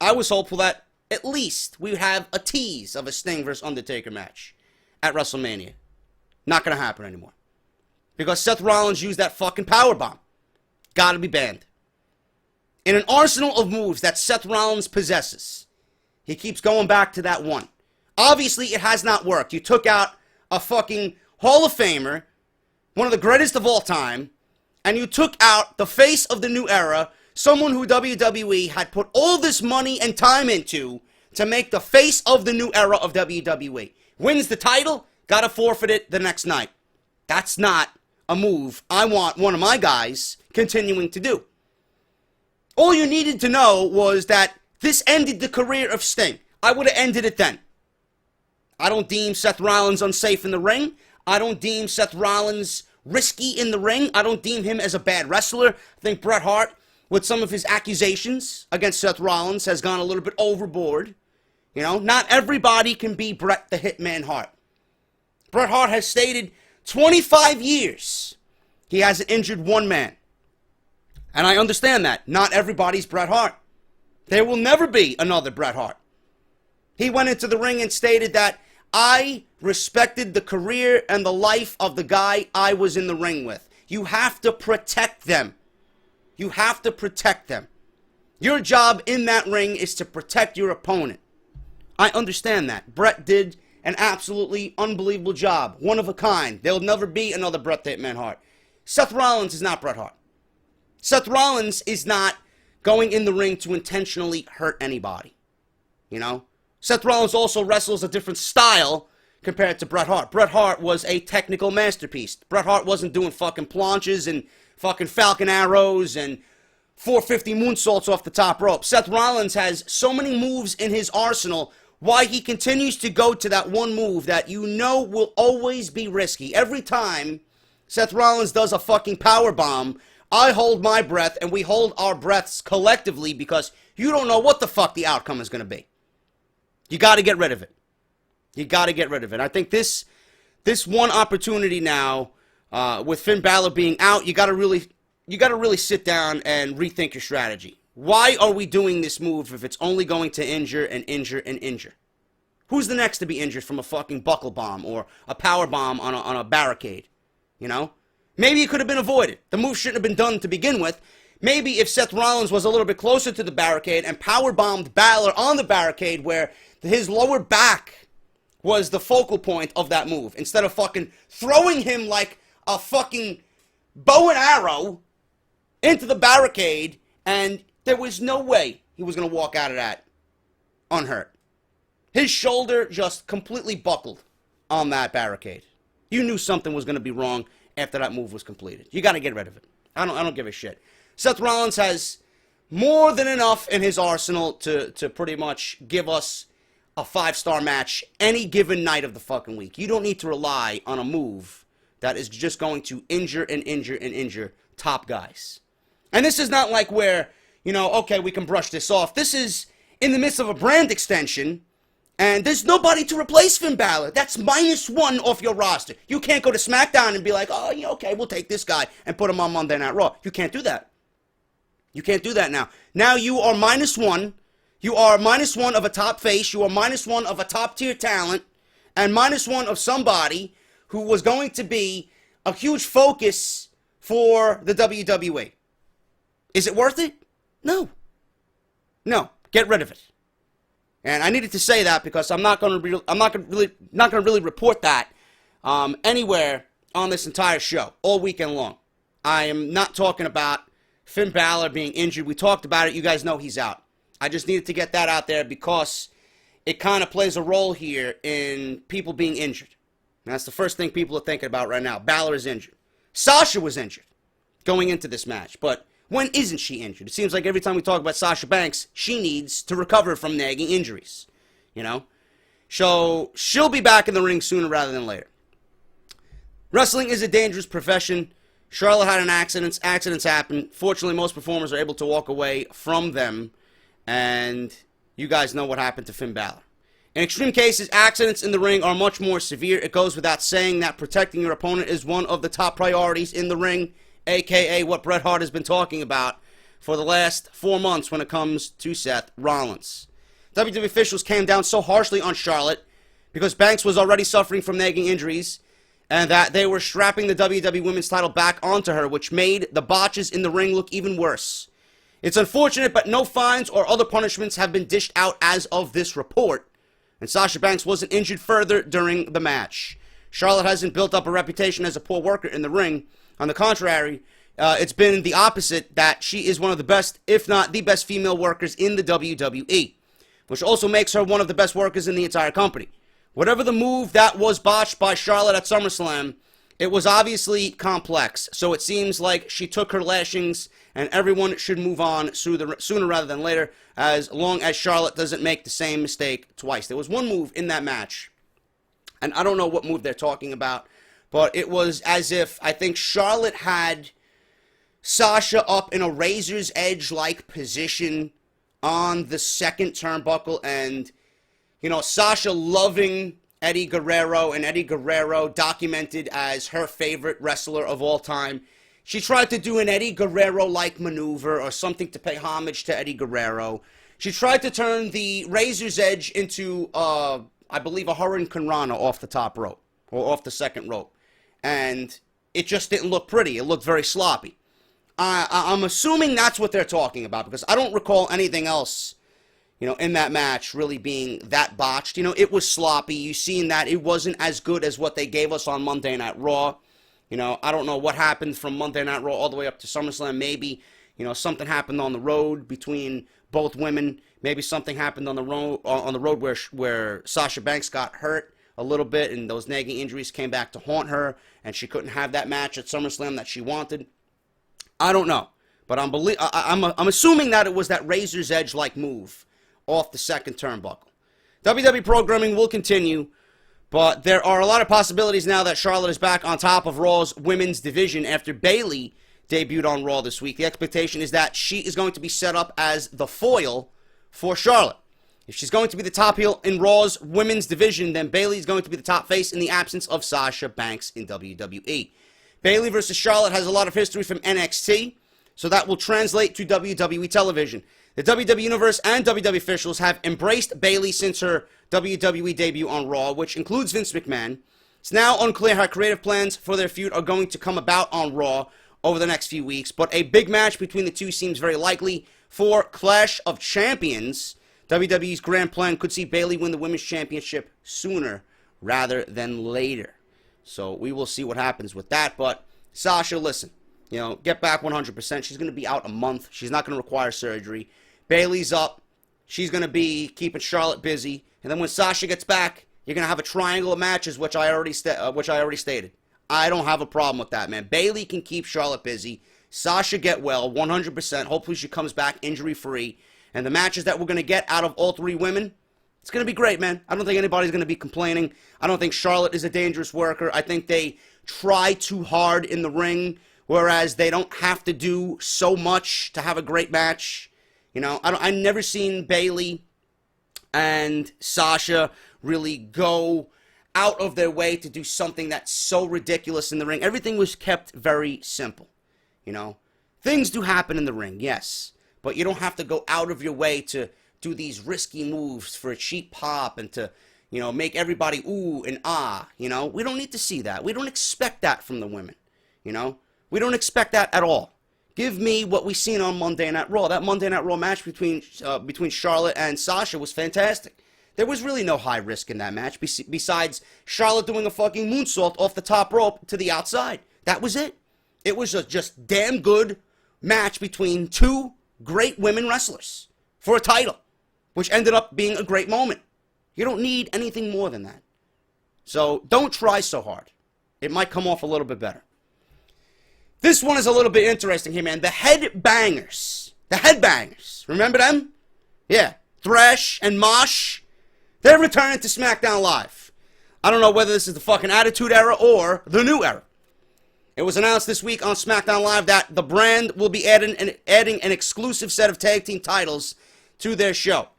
I was hopeful that at least we would have a tease of a Sting versus Undertaker match at WrestleMania. Not going to happen anymore. Because Seth Rollins used that fucking powerbomb. Gotta be banned. In an arsenal of moves that Seth Rollins possesses, he keeps going back to that one. Obviously, it has not worked. You took out a fucking Hall of Famer, one of the greatest of all time, and you took out the face of the new era, someone who WWE had put all this money and time into to make the face of the new era of WWE. Wins the title, gotta forfeit it the next night. That's not a move I want one of my guys continuing to do. All you needed to know was that this ended the career of Sting. I would have ended it then. I don't deem Seth Rollins unsafe in the ring. I don't deem Seth Rollins risky in the ring. I don't deem him as a bad wrestler. I think Bret Hart, with some of his accusations against Seth Rollins, has gone a little bit overboard. You know, not everybody can be Bret the Hitman Hart. Bret Hart has stated 25 years he hasn't injured one man. And I understand that. Not everybody's Bret Hart. There will never be another Bret Hart. He went into the ring and stated that I respected the career and the life of the guy I was in the ring with. You have to protect them. You have to protect them. Your job in that ring is to protect your opponent. I understand that. Bret did an absolutely unbelievable job. One of a kind. There'll never be another Bret the Hitman Hart. Seth Rollins is not Bret Hart. Seth Rollins is not going in the ring to intentionally hurt anybody. You know? Seth Rollins also wrestles a different style compared to Bret Hart. Bret Hart was a technical masterpiece. Bret Hart wasn't doing fucking planches and fucking falcon arrows and 450 moonsaults off the top rope. Seth Rollins has so many moves in his arsenal. Why he continues to go to that one move that you know will always be risky. Every time Seth Rollins does a fucking power bomb, I hold my breath and we hold our breaths collectively because you don't know what the fuck the outcome is going to be. You got to get rid of it. You got to get rid of it. I think this one opportunity now, with Finn Balor being out, you got to really sit down and rethink your strategy. Why are we doing this move if it's only going to injure and injure and injure? Who's the next to be injured from a fucking buckle bomb or a power bomb on a barricade? You know? Maybe it could have been avoided. The move shouldn't have been done to begin with. Maybe if Seth Rollins was a little bit closer to the barricade and power bombed Balor on the barricade where his lower back was the focal point of that move, instead of fucking throwing him like a fucking bow and arrow into the barricade, and there was no way he was going to walk out of that unhurt. His shoulder just completely buckled on that barricade. You knew something was going to be wrong after that move was completed. You got to get rid of it. I don't give a shit. Seth Rollins has more than enough in his arsenal to pretty much give us a 5-star match any given night of the fucking week. You don't need to rely on a move that is just going to injure and injure and injure top guys. And this is not like where, you know, okay, we can brush this off. This is in the midst of a brand extension, and there's nobody to replace Finn Balor. That's -1 off your roster. You can't go to Smackdown and be like, oh, yeah, okay, we'll take this guy and put him on Monday Night Raw. You can't do that. You can't do that now. Now you are -1. You are -1 of a top face. You are -1 of a top tier talent. And -1 of somebody who was going to be a huge focus for the WWE. Is it worth it? No. No. Get rid of it. And I needed to say that because I'm not going to really report that anywhere on this entire show all weekend long. I am not talking about Finn Balor being injured. We talked about it. You guys know he's out. I just needed to get that out there because it kind of plays a role here in people being injured. And that's the first thing people are thinking about right now. Balor is injured. Sasha was injured going into this match, but when isn't she injured? It seems like every time we talk about Sasha Banks, she needs to recover from nagging injuries, you know? So she'll be back in the ring sooner rather than later. Wrestling is a dangerous profession. Charlotte had an accident. Accidents happen. Fortunately, most performers are able to walk away from them, and you guys know what happened to Finn Balor. In extreme cases, accidents in the ring are much more severe. It goes without saying that protecting your opponent is one of the top priorities in the ring, a.k.a. what Bret Hart has been talking about for the last 4 months when it comes to Seth Rollins. WWE officials came down so harshly on Charlotte because Banks was already suffering from nagging injuries and that they were strapping the WWE Women's title back onto her, which made the botches in the ring look even worse. It's unfortunate, but no fines or other punishments have been dished out as of this report, and Sasha Banks wasn't injured further during the match. Charlotte hasn't built up a reputation as a poor worker in the ring. On the contrary, it's been the opposite, that she is one of the best, if not the best female workers in the WWE, which also makes her one of the best workers in the entire company. Whatever the move that was botched by Charlotte at SummerSlam, it was obviously complex, so it seems like she took her lashings and everyone should move on sooner rather than later, as long as Charlotte doesn't make the same mistake twice. There was one move in that match, and I don't know what move they're talking about, but it was as if, I think Charlotte had Sasha up in a razor's edge-like position on the second turnbuckle, and, you know, Sasha loving Eddie Guerrero, and Eddie Guerrero documented as her favorite wrestler of all time. She tried to do an Eddie Guerrero-like maneuver or something to pay homage to Eddie Guerrero. She tried to turn the razor's edge into, I believe, a Hurricane Rana off the top rope, or off the second rope. And it just didn't look pretty. It looked very sloppy. I'm assuming that's what they're talking about, because I don't recall anything else, in that match really being that botched. It was sloppy. You seen that it wasn't as good as what they gave us on Monday Night Raw. I don't know what happened from Monday Night Raw all the way up to SummerSlam. Maybe, something happened on the road between both women. Maybe something happened on the road where Sasha Banks got hurt a little bit, and those nagging injuries came back to haunt her, and she couldn't have that match at SummerSlam that she wanted. I don't know, but I'm assuming that it was that razor's edge-like move off the second turnbuckle. WWE programming will continue, but there are a lot of possibilities now that Charlotte is back on top of Raw's women's division after Bayley debuted on Raw this week. The expectation is that she is going to be set up as the foil for Charlotte. If she's going to be the top heel in Raw's women's division, then Bayley is going to be the top face in the absence of Sasha Banks in WWE. Bayley versus Charlotte has a lot of history from NXT, so that will translate to WWE television. The WWE Universe and WWE officials have embraced Bayley since her WWE debut on Raw, which includes Vince McMahon. It's now unclear how creative plans for their feud are going to come about on Raw over the next few weeks, but a big match between the two seems very likely for Clash of Champions. WWE's grand plan could see Bayley win the Women's Championship sooner rather than later. So we will see what happens with that. But Sasha, listen, get back 100%. She's going to be out a month. She's not going to require surgery. Bayley's up. She's going to be keeping Charlotte busy. And then when Sasha gets back, you're going to have a triangle of matches, which I already stated. I don't have a problem with that, man. Bayley can keep Charlotte busy. Sasha get well, 100%. Hopefully she comes back injury-free. And the matches that we're going to get out of all three women, it's going to be great, man. I don't think anybody's going to be complaining. I don't think Charlotte is a dangerous worker. I think they try too hard in the ring, whereas they don't have to do so much to have a great match. I've never seen Bayley and Sasha really go out of their way to do something that's so ridiculous in the ring. Everything was kept very simple. Things do happen in the ring, yes, but you don't have to go out of your way to do these risky moves for a cheap pop and to, make everybody ooh and ah, We don't need to see that. We don't expect that from the women, We don't expect that at all. Give me what we seen on Monday Night Raw. That Monday Night Raw match between Charlotte and Sasha was fantastic. There was really no high risk in that match besides Charlotte doing a fucking moonsault off the top rope to the outside. That was it. It was a just damn good match between two great women wrestlers for a title, which ended up being a great moment. You don't need anything more than that. So don't try so hard. It might come off a little bit better. This one is a little bit interesting here, man. The Headbangers. The Headbangers. Remember them? Yeah. Thresh and Mosh. They're returning to Smackdown Live. I don't know whether this is the fucking Attitude Era or the New Era. It was announced this week on SmackDown Live that the brand will be adding an exclusive set of tag team titles to their show.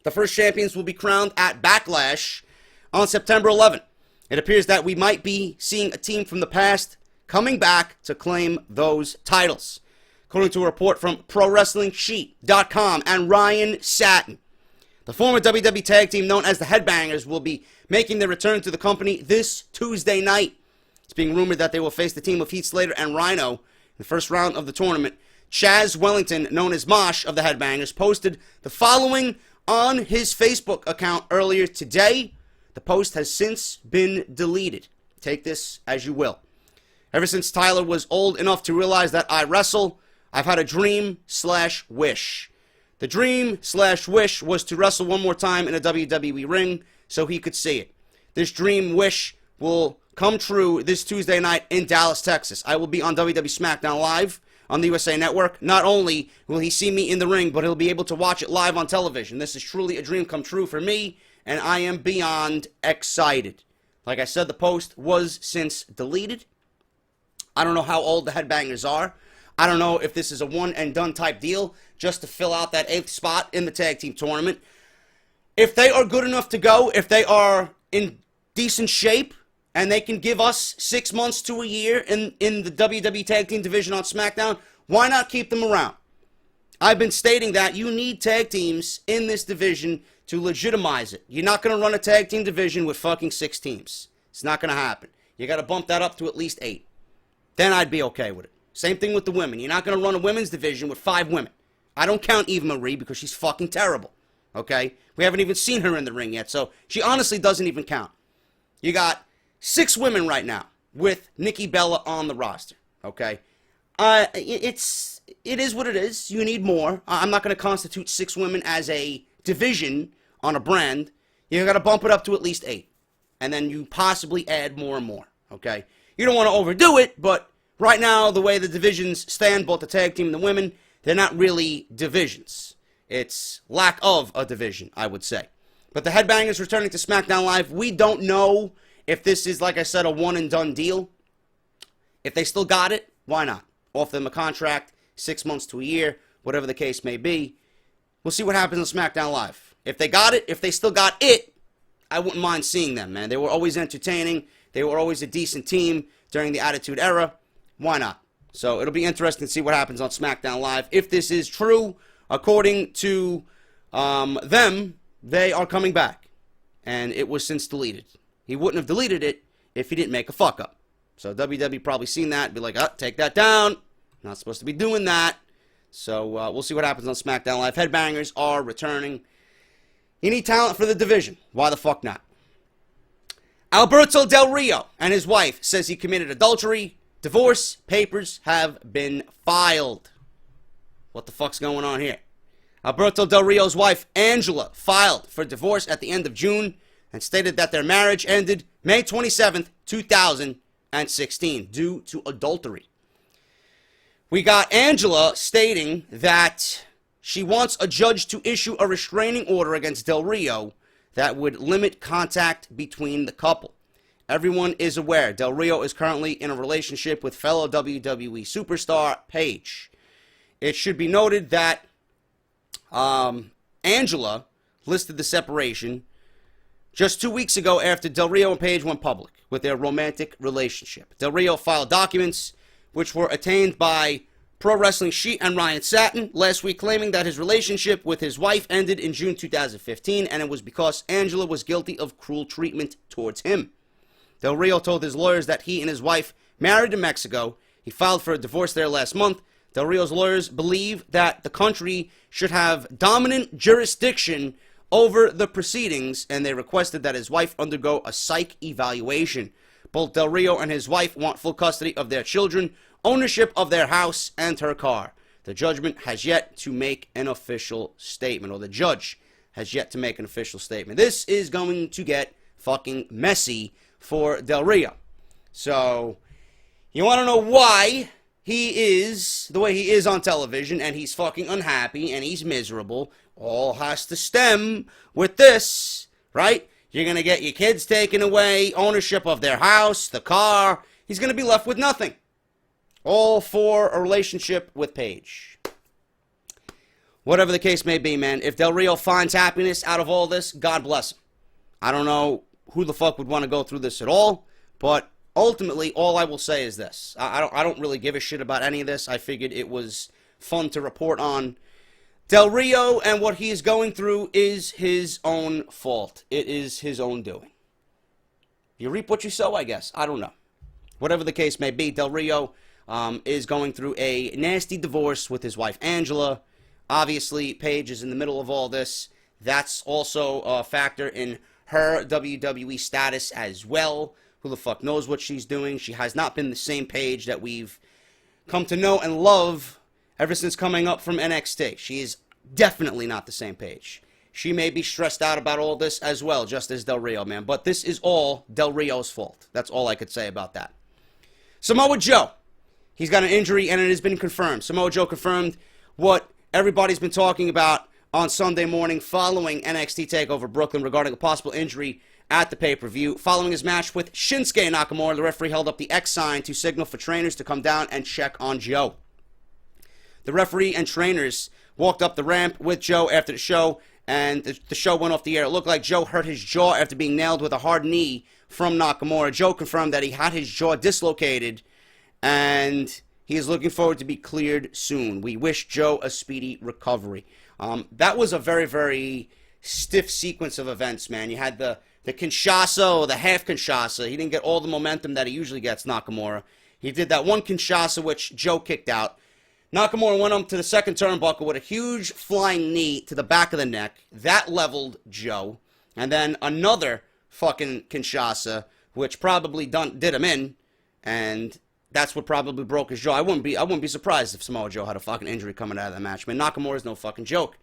The first champions will be crowned at Backlash on September 11th. It appears that we might be seeing a team from the past coming back to claim those titles. According to a report from ProWrestlingSheet.com and Ryan Satin, the former WWE tag team known as the Headbangers will be making their return to the company this Tuesday night. It's being rumored that they will face the team of Heath Slater and Rhino in the first round of the tournament. Chaz Wellington, known as Mosh of the Headbangers, posted the following on his Facebook account earlier today. The post has since been deleted. Take this as you will. Ever since Tyler was old enough to realize that I wrestle, I've had a dream/wish. The dream/wish was to wrestle one more time in a WWE ring so he could see it. This dream/wish will come true this Tuesday night in Dallas, Texas. I will be on WWE SmackDown Live on the USA Network. Not only will he see me in the ring, but he'll be able to watch it live on television. This is truly a dream come true for me, and I am beyond excited. Like I said, the post was since deleted. I don't know how old the Headbangers are. I don't know if this is a one-and-done type deal just to fill out that 8th spot in the tag team tournament. If they are good enough to go, if they are in decent shape, and they can give us 6 months to a year in the WWE Tag Team division on SmackDown, why not keep them around? I've been stating that you need tag teams in this division to legitimize it. You're not going to run a tag team division with fucking 6 teams. It's not going to happen. You got to bump that up to at least 8. Then I'd be okay with it. Same thing with the women. You're not going to run a women's division with 5 women. I don't count Eva Marie because she's fucking terrible. Okay? We haven't even seen her in the ring yet, so she honestly doesn't even count. You got 6 women right now with Nikki Bella on the roster. Okay? It is what it is. You need more. I'm not going to constitute 6 women as a division on a brand. You got to bump it up to at least 8. And then you possibly add more and more. Okay? You don't want to overdo it, but right now, the way the divisions stand, both the tag team and the women, they're not really divisions. It's lack of a division, I would say. But the Headbangers returning to SmackDown Live, we don't know if this is, like I said, a one-and-done deal. If they still got it, why not? Offer them a contract, 6 months to a year, whatever the case may be. We'll see what happens on SmackDown Live. If they got it, if they still got it, I wouldn't mind seeing them, man. They were always entertaining. They were always a decent team during the Attitude Era. Why not? So it'll be interesting to see what happens on SmackDown Live. If this is true, according to them, they are coming back. And it was since deleted. He wouldn't have deleted it if he didn't make a fuck up. So WWE probably seen that and be like, take that down. Not supposed to be doing that. So we'll see what happens on SmackDown Live. Headbangers are returning. You need talent for the division. Why the fuck not? Alberto Del Rio and his wife says he committed adultery. Divorce papers have been filed. What the fuck's going on here? Alberto Del Rio's wife, Angela, filed for divorce at the end of June and stated that their marriage ended May 27th, 2016 due to adultery. We got Angela stating that she wants a judge to issue a restraining order against Del Rio that would limit contact between the couple. Everyone is aware Del Rio is currently in a relationship with fellow WWE superstar Paige. It should be noted that Angela listed the separation just 2 weeks ago after Del Rio and Paige went public with their romantic relationship. Del Rio filed documents which were obtained by Pro Wrestling Sheet and Ryan Satin last week, claiming that his relationship with his wife ended in June 2015, and it was because Angela was guilty of cruel treatment towards him. Del Rio told his lawyers that he and his wife married in Mexico. He filed for a divorce there last month. Del Rio's lawyers believe that the country should have dominant jurisdiction over the proceedings, and they requested that his wife undergo a psych evaluation. Both Del Rio and his wife want full custody of their children, ownership of their house, and her car. The judgment has yet to make an official statement, or the judge has yet to make an official statement. This is going to get fucking messy for Del Rio. So, you want to know why he is the way he is on television, and he's fucking unhappy, and he's miserable. All has to stem with this, right? You're going to get your kids taken away, ownership of their house, the car. He's going to be left with nothing. All for a relationship with Paige. Whatever the case may be, man, if Del Rio finds happiness out of all this, God bless him. I don't know who the fuck would want to go through this at all, but ultimately, all I will say is this. I don't really give a shit about any of this. I figured it was fun to report on. Del Rio and what he is going through is his own fault. It is his own doing. You reap what you sow, I guess. I don't know. Whatever the case may be, Del Rio is going through a nasty divorce with his wife, Angela. Obviously, Paige is in the middle of all this. That's also a factor in her WWE status as well. Who the fuck knows what she's doing? She has not been the same Paige that we've come to know and love ever since coming up from NXT. She is definitely not the same Paige. She may be stressed out about all this as well, just as Del Rio, man. But this is all Del Rio's fault. That's all I could say about that. Samoa Joe. He's got an injury, and it has been confirmed. Samoa Joe confirmed what everybody's been talking about on Sunday morning following NXT TakeOver Brooklyn regarding a possible injury at the pay-per-view. Following his match with Shinsuke Nakamura, the referee held up the X sign to signal for trainers to come down and check on Joe. The referee and trainers walked up the ramp with Joe after the show, and the show went off the air. It looked like Joe hurt his jaw after being nailed with a hard knee from Nakamura. Joe confirmed that he had his jaw dislocated, and he is looking forward to be cleared soon. We wish Joe a speedy recovery. That was a very, very stiff sequence of events, man. You had the Kinshasa or the half Kinshasa. He didn't get all the momentum that he usually gets, Nakamura. He did that one Kinshasa, which Joe kicked out. Nakamura went up to the second turnbuckle with a huge flying knee to the back of the neck. That leveled Joe. And then another fucking Kinshasa, which probably did him in. And that's what probably broke his jaw. I wouldn't be surprised if Samoa Joe had a fucking injury coming out of that match. Man, Nakamura is no fucking joke.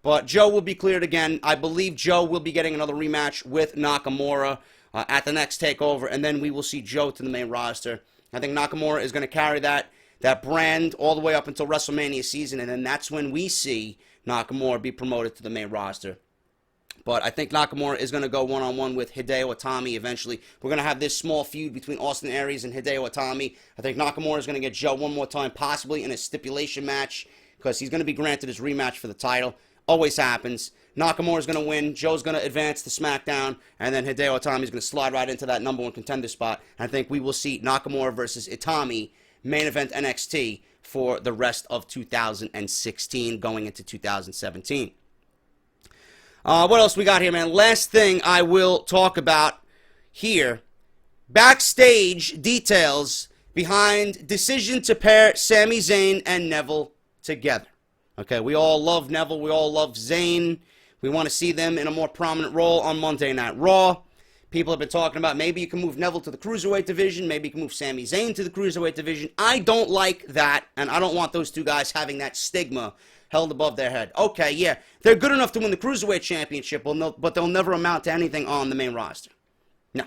But Joe will be cleared again. I believe Joe will be getting another rematch with Nakamura at the next TakeOver. And then we will see Joe to the main roster. I think Nakamura is going to carry that brand all the way up until WrestleMania season, and then that's when we see Nakamura be promoted to the main roster. But I think Nakamura is going to go one-on-one with Hideo Itami eventually. We're going to have this small feud between Austin Aries and Hideo Itami. I think Nakamura is going to get Joe one more time, possibly in a stipulation match, because he's going to be granted his rematch for the title. Always happens. Nakamura is going to win. Joe's going to advance to Smackdown, and then Hideo Itami is going to slide right into that number one contender spot. I think we will see Nakamura versus Itami main event NXT for the rest of 2016 going into 2017. What else we got here, man? Last thing I will talk about here. Backstage details behind decision to pair Sami Zayn and Neville together. Okay, we all love Neville. We all love Zayn. We want to see them in a more prominent role on Monday Night Raw. People have been talking about maybe you can move Neville to the Cruiserweight division. Maybe you can move Sami Zayn to the Cruiserweight division. I don't like that, and I don't want those two guys having that stigma held above their head. Okay, yeah, they're good enough to win the Cruiserweight Championship, but they'll never amount to anything on the main roster. No.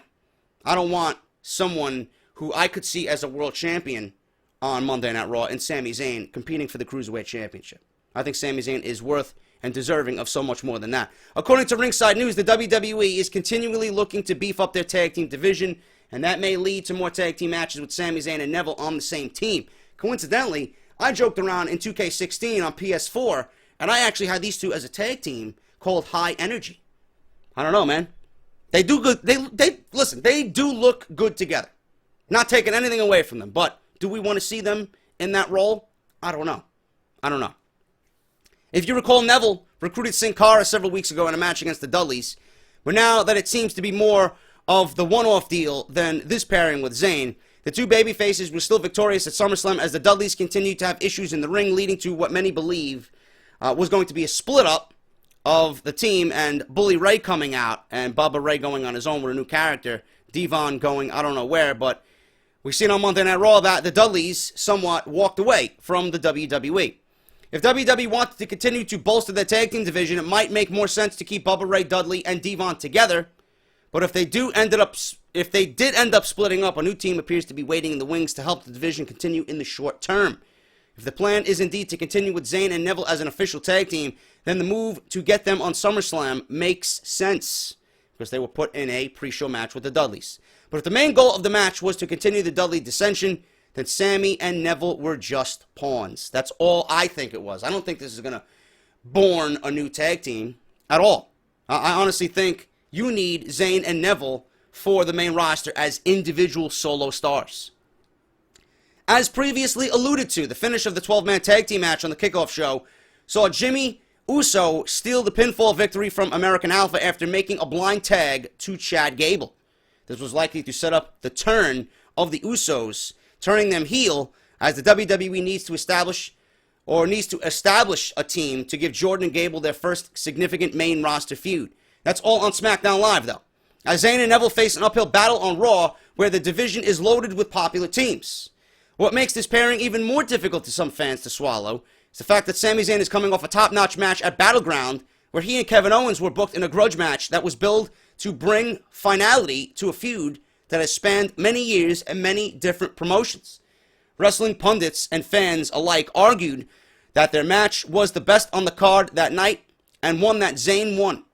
I don't want someone who I could see as a world champion on Monday Night Raw and Sami Zayn competing for the Cruiserweight Championship. I think Sami Zayn is worth and deserving of so much more than that. According to Ringside News, the WWE is continually looking to beef up their tag team division, and that may lead to more tag team matches with Sami Zayn and Neville on the same team. Coincidentally, I joked around in 2K16 on PS4, and I actually had these two as a tag team called High Energy. I don't know, man. They do good. Listen, they do look good together. Not taking anything away from them, but do we want to see them in that role? I don't know. If you recall, Neville recruited Sin Cara several weeks ago in a match against the Dudleys, but now that it seems to be more of the one-off deal than this pairing with Zayn, the two babyfaces were still victorious at SummerSlam as the Dudleys continued to have issues in the ring, leading to what many believe was going to be a split-up of the team, and Bully Ray coming out, and Bubba Ray going on his own with a new character, Devon going I don't know where, but we've seen on Monday Night Raw that the Dudleys somewhat walked away from the WWE. If WWE wanted to continue to bolster their tag team division, it might make more sense to keep Bubba Ray Dudley and Devon together. But if they did end up splitting up, a new team appears to be waiting in the wings to help the division continue in the short term. If the plan is indeed to continue with Zayn and Neville as an official tag team, then the move to get them on SummerSlam makes sense, because they were put in a pre-show match with the Dudleys. But if the main goal of the match was to continue the Dudley dissension, then Sami and Neville were just pawns. That's all I think it was. I don't think this is going to born a new tag team at all. I honestly think you need Zayn and Neville for the main roster as individual solo stars. As previously alluded to, the finish of the 12-man tag team match on the kickoff show saw Jimmy Uso steal the pinfall victory from American Alpha after making a blind tag to Chad Gable. This was likely to set up the turn of the Usos, turning them heel, as the WWE needs to establish a team to give Jordan and Gable their first significant main roster feud. That's all on SmackDown Live, though, as Zayn and Neville face an uphill battle on Raw, where the division is loaded with popular teams. What makes this pairing even more difficult to some fans to swallow is the fact that Sami Zayn is coming off a top-notch match at Battleground, where he and Kevin Owens were booked in a grudge match that was billed to bring finality to a feud that has spanned many years and many different promotions. Wrestling pundits and fans alike argued that their match was the best on the card that night and one that Zayn won.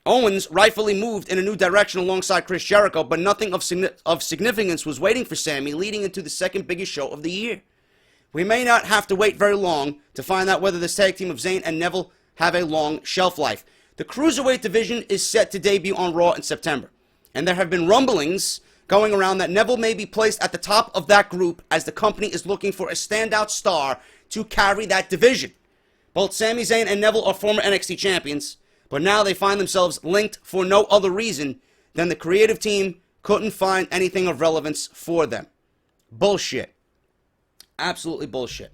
Owens rightfully moved in a new direction alongside Chris Jericho, but nothing of significance was waiting for Sami leading into the second biggest show of the year. We may not have to wait very long to find out whether this tag team of Zayn and Neville have a long shelf life. The Cruiserweight division is set to debut on Raw in September, and there have been rumblings going around that Neville may be placed at the top of that group as the company is looking for a standout star to carry that division. Both Sami Zayn and Neville are former NXT champions, but now they find themselves linked for no other reason than the creative team couldn't find anything of relevance for them. Bullshit. Absolutely bullshit.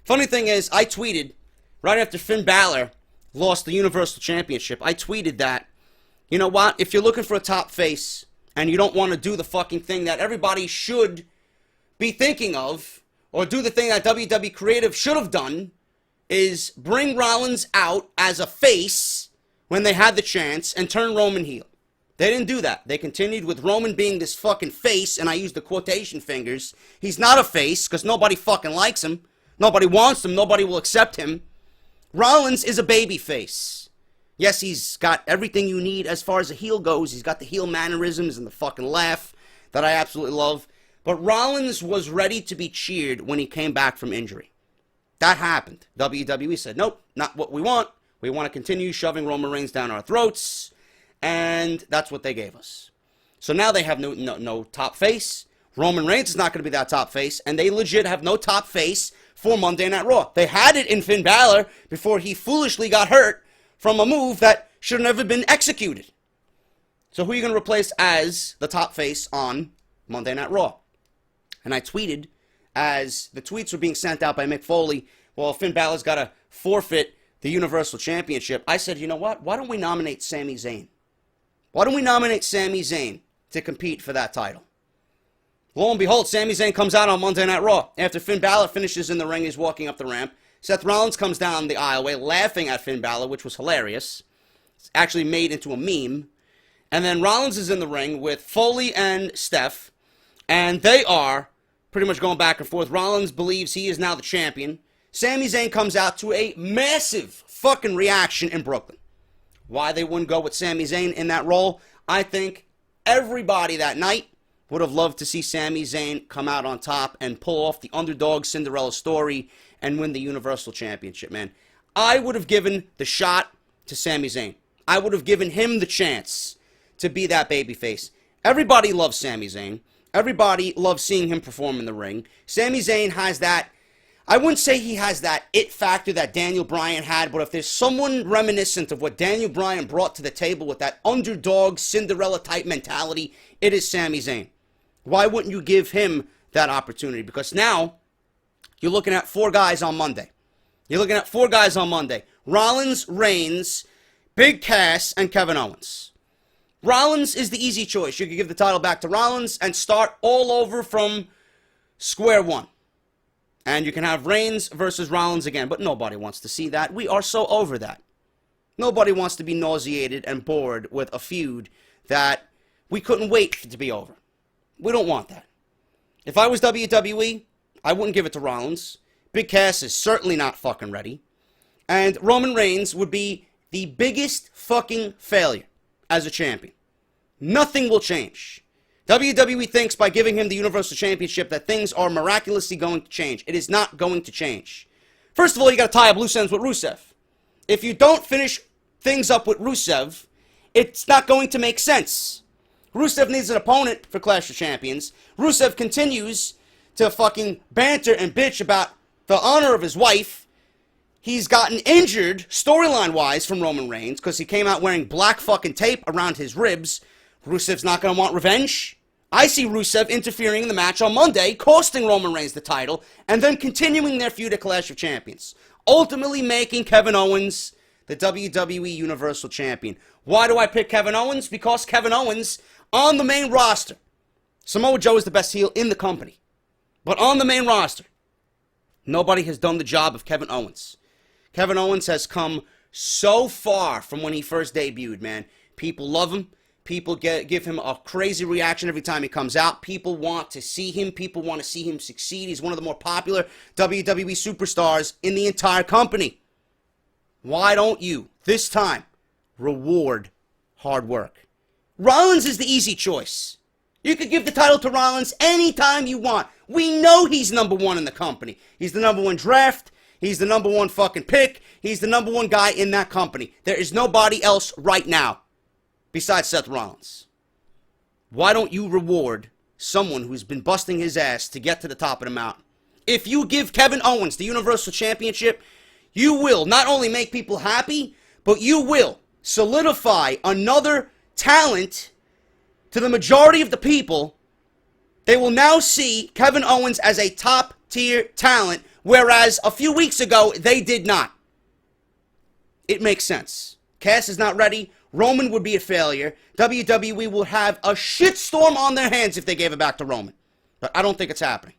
Funny thing is, I tweeted right after Finn Balor lost the Universal Championship. I tweeted that, you know what? If you're looking for a top face and you don't want to do the fucking thing that everybody should be thinking of, or do the thing that WWE Creative should have done, is bring Rollins out as a face when they had the chance and turn Roman heel. They didn't do that. They continued with Roman being this fucking face, and I use the quotation fingers. He's not a face because nobody fucking likes him. Nobody wants him. Nobody will accept him. Rollins is a baby face. Yes, he's got everything you need as far as a heel goes. He's got the heel mannerisms and the fucking laugh that I absolutely love. But Rollins was ready to be cheered when he came back from injury. That happened. WWE said, nope, not what we want. We want to continue shoving Roman Reigns down our throats. And that's what they gave us. So now they have no top face. Roman Reigns is not going to be that top face. And they legit have no top face for Monday Night Raw. They had it in Finn Balor before he foolishly got hurt from a move that should have never been executed. So who are you going to replace as the top face on Monday Night Raw? And I tweeted, as the tweets were being sent out by Mick Foley, well, Finn Balor's got to forfeit the Universal Championship. I said, you know what? Why don't we nominate Sami Zayn? Why don't we nominate Sami Zayn to compete for that title? Lo and behold, Sami Zayn comes out on Monday Night Raw. After Finn Balor finishes in the ring, he's walking up the ramp. Seth Rollins comes down the aisleway laughing at Finn Balor, which was hilarious. It's actually made into a meme. And then Rollins is in the ring with Foley and Steph, and they are pretty much going back and forth. Rollins believes he is now the champion. Sami Zayn comes out to a massive fucking reaction in Brooklyn. Why they wouldn't go with Sami Zayn in that role, I think everybody that night would have loved to see Sami Zayn come out on top and pull off the underdog Cinderella story and win the Universal Championship, man. I would have given the shot to Sami Zayn. I would have given him the chance to be that babyface. Everybody loves Sami Zayn. Everybody loves seeing him perform in the ring. Sami Zayn has that, I wouldn't say he has that it factor that Daniel Bryan had, but if there's someone reminiscent of what Daniel Bryan brought to the table with that underdog Cinderella type mentality, it is Sami Zayn. Why wouldn't you give him that opportunity? Because now you're looking at four guys on Monday. Rollins, Reigns, Big Cass, and Kevin Owens. Rollins is the easy choice. You could give the title back to Rollins and start all over from square one. And you can have Reigns versus Rollins again. But nobody wants to see that. We are so over that. Nobody wants to be nauseated and bored with a feud that we couldn't wait to be over. We don't want that. If I was WWE, I wouldn't give it to Rollins. Big Cass is certainly not fucking ready. And Roman Reigns would be the biggest fucking failure as a champion. Nothing will change. WWE thinks by giving him the Universal Championship that things are miraculously going to change. It is not going to change. First of all, you got to tie up loose ends with Rusev. If you don't finish things up with Rusev, it's not going to make sense. Rusev needs an opponent for Clash of Champions. Rusev continues to fucking banter and bitch about the honor of his wife. He's gotten injured storyline-wise from Roman Reigns because he came out wearing black fucking tape around his ribs. Rusev's not going to want revenge. I see Rusev interfering in the match on Monday, costing Roman Reigns the title, and then continuing their feud at Clash of Champions. Ultimately making Kevin Owens the WWE Universal Champion. Why do I pick Kevin Owens? Because Kevin Owens, on the main roster, Samoa Joe is the best heel in the company. But on the main roster, nobody has done the job of Kevin Owens. Kevin Owens has come so far from when he first debuted, man. People love him. People give him a crazy reaction every time he comes out. People want to see him. People want to see him succeed. He's one of the more popular WWE superstars in the entire company. Why don't you, this time, reward hard work? Rollins is the easy choice. You could give the title to Rollins anytime you want. We know he's number one in the company. He's the number one draft. He's the number one fucking pick. He's the number one guy in that company. There is nobody else right now besides Seth Rollins. Why don't you reward someone who's been busting his ass to get to the top of the mountain? If you give Kevin Owens the Universal Championship, you will not only make people happy, but you will solidify another talent to the majority of the people They will now see Kevin Owens as a top-tier talent, whereas a few weeks ago, they did not. It makes sense. Cass is not ready. Roman would be a failure. WWE will have a shitstorm on their hands if they gave it back to Roman. But I don't think it's happening.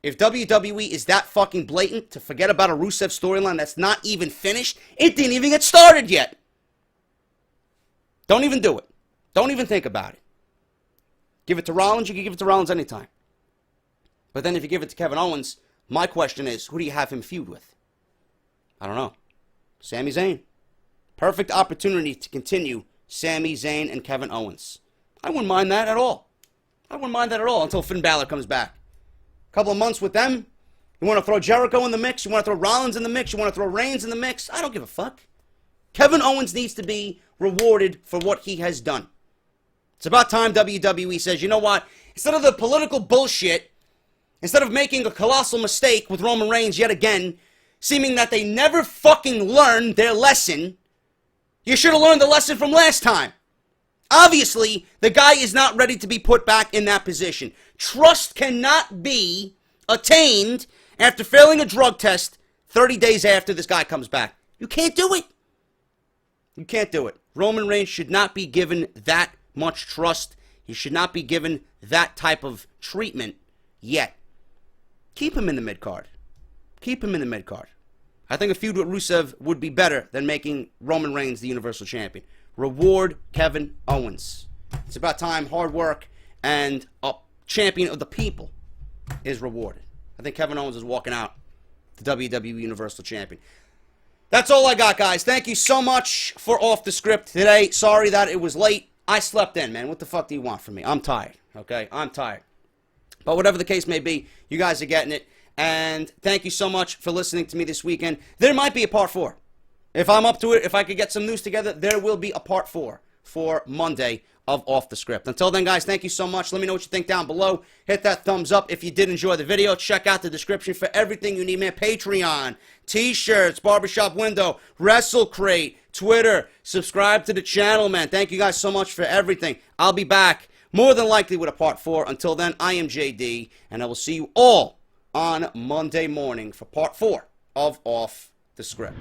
If WWE is that fucking blatant to forget about a Rusev storyline that's not even finished, it didn't even get started yet. Don't even do it. Don't even think about it. Give it to Rollins, you can give it to Rollins anytime. But then if you give it to Kevin Owens, my question is, who do you have him feud with? I don't know. Sami Zayn. Perfect opportunity to continue Sami, Zayn, and Kevin Owens. I wouldn't mind that at all. I wouldn't mind that at all until Finn Balor comes back. A couple of months with them. You want to throw Jericho in the mix? You want to throw Rollins in the mix? You want to throw Reigns in the mix? I don't give a fuck. Kevin Owens needs to be rewarded for what he has done. It's about time WWE says, you know what? Instead of the political bullshit, instead of making a colossal mistake with Roman Reigns yet again, seeming that they never fucking learned their lesson, you should have learned the lesson from last time. Obviously, the guy is not ready to be put back in that position. Trust cannot be attained after failing a drug test 30 days after this guy comes back. You can't do it. You can't do it. Roman Reigns should not be given that much trust. He should not be given that type of treatment yet. Keep him in the mid-card. Keep him in the mid-card. I think a feud with Rusev would be better than making Roman Reigns the Universal Champion. Reward Kevin Owens. It's about time hard work and a champion of the people is rewarded. I think Kevin Owens is walking out the WWE Universal Champion. That's all I got, guys. Thank you so much for Off the Script today. Sorry that it was late. I slept in, man. What the fuck do you want from me? I'm tired, okay? I'm tired. But whatever the case may be, you guys are getting it. And thank you so much for listening to me this weekend. There might be a part 4. If I'm up to it, if I could get some news together, there will be a part 4 for Monday of Off the Script. Until then, guys, thank you so much. Let me know what you think down below. Hit that thumbs up if you did enjoy the video. Check out the description for everything you need, man. Patreon, T-shirts, Barbershop Window, Wrestle Crate, Twitter. Subscribe to the channel, man. Thank you guys so much for everything. I'll be back more than likely with a part 4. Until then, I am JD, and I will see you all on Monday morning for part 4 of Off the Script.